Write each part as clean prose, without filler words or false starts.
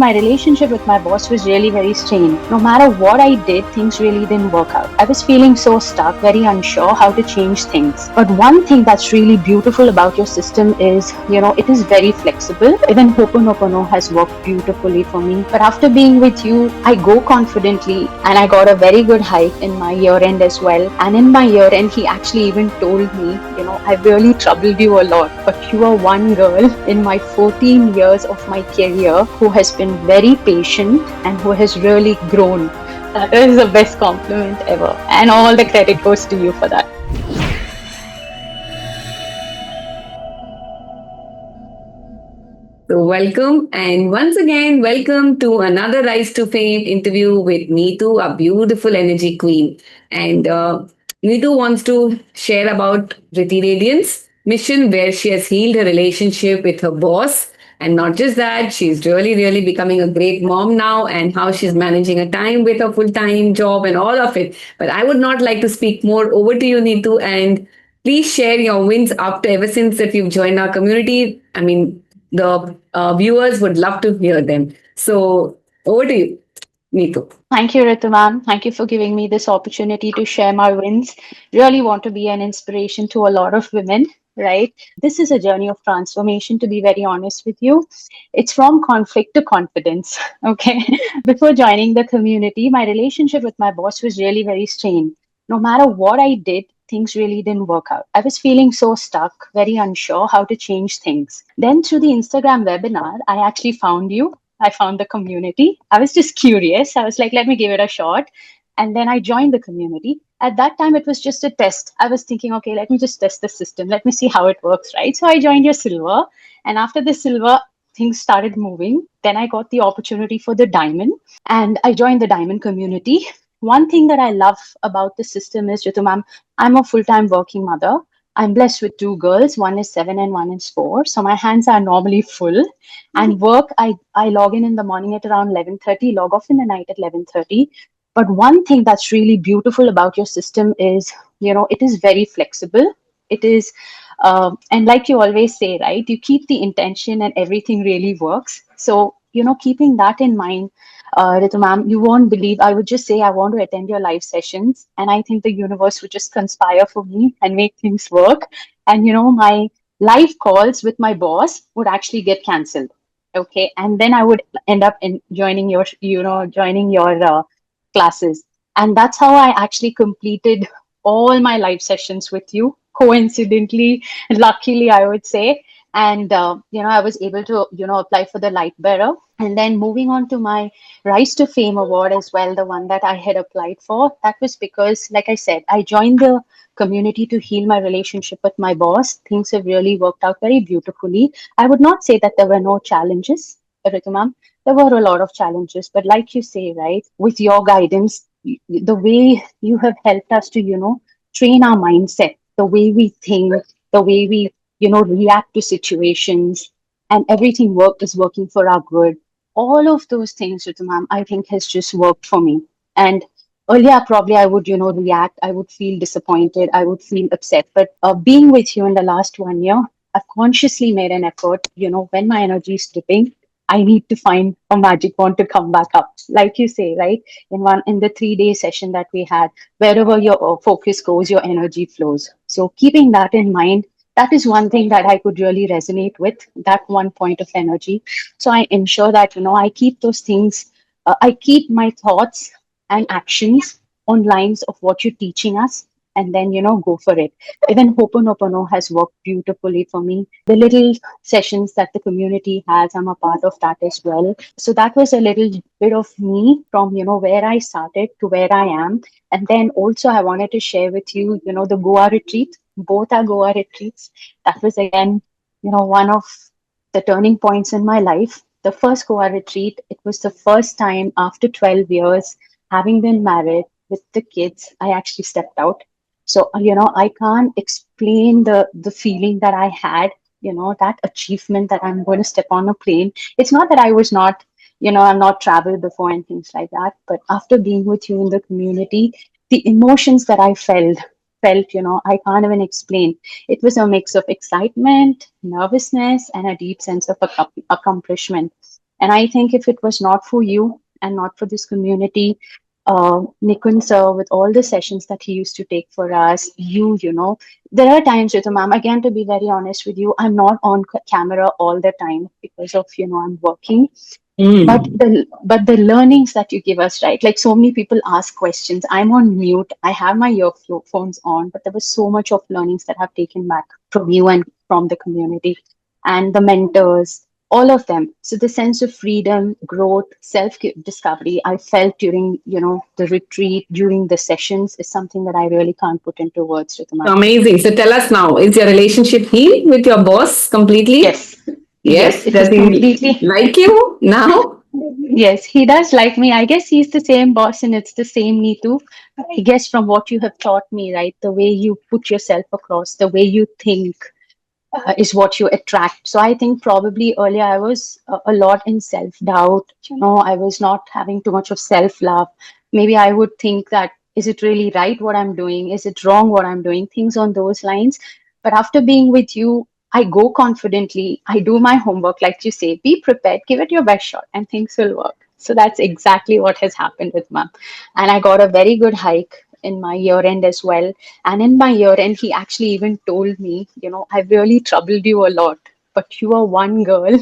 My relationship with my boss was really very strained. No matter what I did, things really didn't work out. I was feeling so stuck, very unsure how to change things. But one thing that's really beautiful about your system is, it is very flexible. Even Hoponopono has worked beautifully for me. But after being with you, I go confidently and I got a very good hike in my year end as well. And in my year end, he actually even told me, I've really troubled you a lot, but you are one girl in my 14 years of my career who has been very patient and who has really grown. That is the best compliment ever. And all the credit goes to you for that. So, welcome, and once again, welcome to another Rise to Fame interview with Neetu, a beautiful energy queen. And Neetu wants to share about Riti Radiance mission, where she has healed her relationship with her boss. And not just that, she's really becoming a great mom now, and how she's managing her time with her full time job and all of it. But I would not like to speak more. Over to you, Neetu, and please share your wins after ever since that you've joined our community. I mean, the viewers would love to hear them. So over to you, Neetu. Thank you, Ritu ma'am. Thank you for giving me this opportunity to share my wins. Really want to be an inspiration to a lot of women, right? This is a journey of transformation, to be very honest with you. It's from conflict to confidence, okay? Before joining the community, my relationship with my boss was really very strained. No matter what I did, things really didn't work out. I was feeling so stuck, very unsure how to change things. Then through the Instagram webinar, I actually found you. I found the community. I was just curious. I was like, let me give it a shot. And then I joined the community. At that time, it was just a test. I was thinking, okay, let me just test the system. Let me see how it works, right? So I joined your silver. And after the silver, things started moving. Then I got the opportunity for the diamond and I joined the diamond community. One thing that I love about the system is, Ritu ma'am, I'm a full time working mother. I'm blessed with two girls, one is 7 and one is 4. So my hands are normally full. And work, I log in the morning at around 11:30, log off in the night at 11:30. But one thing that's really beautiful about your system is, it is very flexible. It is, and like you always say, right, you keep the intention and everything really works. So, keeping that in mind, Ritu ma'am, you won't believe, I would just say, I want to attend your live sessions. And I think the universe would just conspire for me and make things work. And, my live calls with my boss would actually get cancelled. Okay. And then I would end up in joining your classes. And that's how I actually completed all my live sessions with you, coincidentally, luckily, I would say. And, I was able to, apply for the light bearer. And then moving on to my Rise to Fame award as well, the one that I had applied for, that was because, like I said, I joined the community to heal my relationship with my boss. Things have really worked out very beautifully. I would not say that there were no challenges, Ritu ma'am. There were a lot of challenges, but like you say, right, with your guidance, the way you have helped us to, train our mindset, the way we think, the way we, react to situations, and everything is working for our good. All of those things, Ritu ma'am, I think has just worked for me. And earlier, probably I would, react. I would feel disappointed. I would feel upset. But being with you in the last 1 year, I've consciously made an effort. When my energy is dipping, I need to find a magic wand to come back up. Like you say, right? In the 3 day session that we had, wherever your focus goes, your energy flows. So keeping that in mind, that is one thing that I could really resonate with. That one point of energy. So I ensure that I keep those things. I keep my thoughts and actions on lines of what you're teaching us, and then go for it. Even Hoponopono has worked beautifully for me. The little sessions that the community has, I'm a part of that as well. So that was a little bit of me from where I started to where I am. And then also I wanted to share with you, the Goa retreat. Both are Goa retreats. That was again, one of the turning points in my life. The first Goa retreat, it was the first time after 12 years, having been married with the kids, I actually stepped out. So, I can't explain the feeling that I had, that achievement that I'm going to step on a plane. It's not that I was not, I'm not traveled before and things like that. But after being with you in the community, the emotions that I felt, I can't even explain. It was a mix of excitement, nervousness, and a deep sense of accomplishment. And I think if it was not for you and not for this community, Nikun sir, with all the sessions that he used to take for us, there are times, Ritu ma'am, again, to be very honest with you, I'm not on camera all the time because of, I'm working. But Mm. the learnings that you give us, right? Like so many people ask questions. I'm on mute. I have my earphones on, but there was so much of learnings that I've taken back from you and from the community and the mentors, all of them. So the sense of freedom, growth, self discovery I felt during, the retreat, during the sessions is something that I really can't put into words, Ritu. Amazing. So tell us now, is your relationship healed with your boss completely? Yes. Yes, Yes. it is Does he completely. like you now? Yes, he does like me. I guess he's the same boss and it's the same Neetu. I guess from what you have taught me, right? The way you put yourself across, the way you think, is what you attract. So I think probably earlier I was a lot in self doubt. I was not having too much of self love. Maybe I would think that, is it really right what I'm doing? Is it wrong what I'm doing? Things on those lines. But after being with you, I go confidently. I do my homework, like you say, be prepared, give it your best shot, and things will work. So that's exactly what has happened with mom. And I got a very good hike in my year end as well. And in my year end, he actually even told me, I've really troubled you a lot, but you are one girl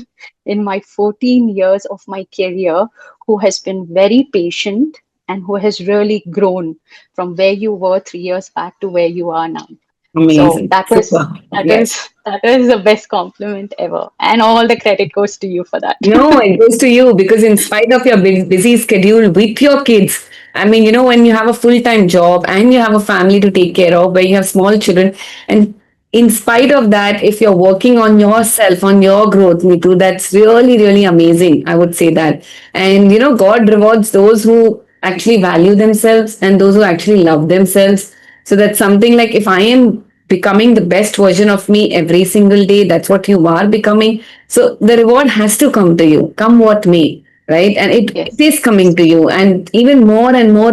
in my 14 years of my career who has been very patient and who has really grown from where you were 3 years back to where you are now. So Amazing. that was Super. that Yes. is that is the best compliment ever. And all the credit goes to you for that. No, it goes to you because, in spite of your busy schedule with your kids, I mean, when you have a full time job and you have a family to take care of, where you have small children, and in spite of that, if you're working on yourself, on your growth, Nitu, that's really, really amazing. I would say that. And, God rewards those who actually value themselves and those who actually love themselves. So that's something like, if I am becoming the best version of me every single day, that's what you are becoming. So the reward has to come to you, come what may, right? And it Yes, is coming to you, and even more and more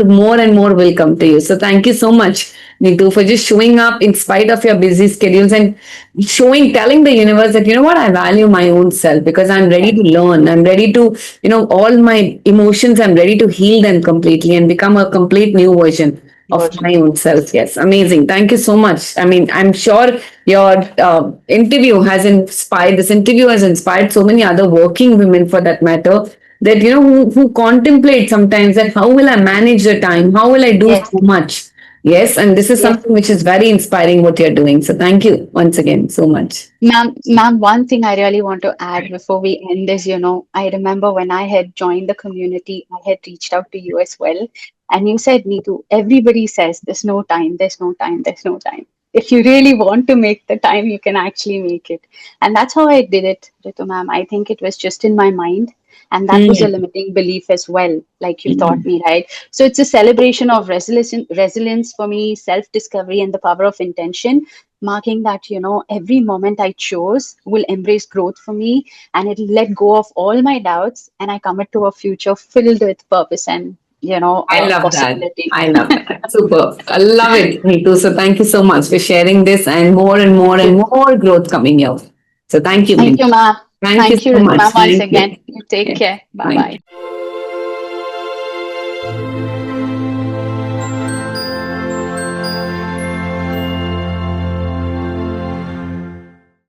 will come to you. So thank you so much, Nitu, for just showing up in spite of your busy schedules and telling the universe that, what, I value my own self because I'm ready to yes, learn. I'm ready to, all my emotions, I'm ready to heal them completely and become a complete new version of version. my own self. Yes, amazing. Thank you so much. I mean, I'm sure your this interview has inspired so many other working women for that matter, that, who contemplate sometimes that how will I manage the time? How will I do Yes, so much? Yes, and this is yes. something which is very inspiring what you're doing. So thank you once again so much. Ma'am, one thing I really want to add before we end is, I remember when I had joined the community, I had reached out to you as well. And you said, Neetu, everybody says there's no time, there's no time, there's no time. If you really want to make the time, you can actually make it. And that's how I did it, Ritu ma'am. I think it was just in my mind. And that was a Mm. limiting belief as well, like you taught me, right? So it's a celebration of resilience for me, self discovery, and the power of intention, marking that, every moment I chose will embrace growth for me and it'll let go of all my doubts and I commit to a future filled with purpose and, I love that. possibility. I love that. Super. I love it, Neetu. So thank you so much for sharing this, and more and more Thank and you. more growth coming your. So thank you, Thank Neetu. you, ma'am. Thank you Thank you, so Ritu much. ma'am, once Thank again. you. You take Yes. care. Bye Thank bye. you.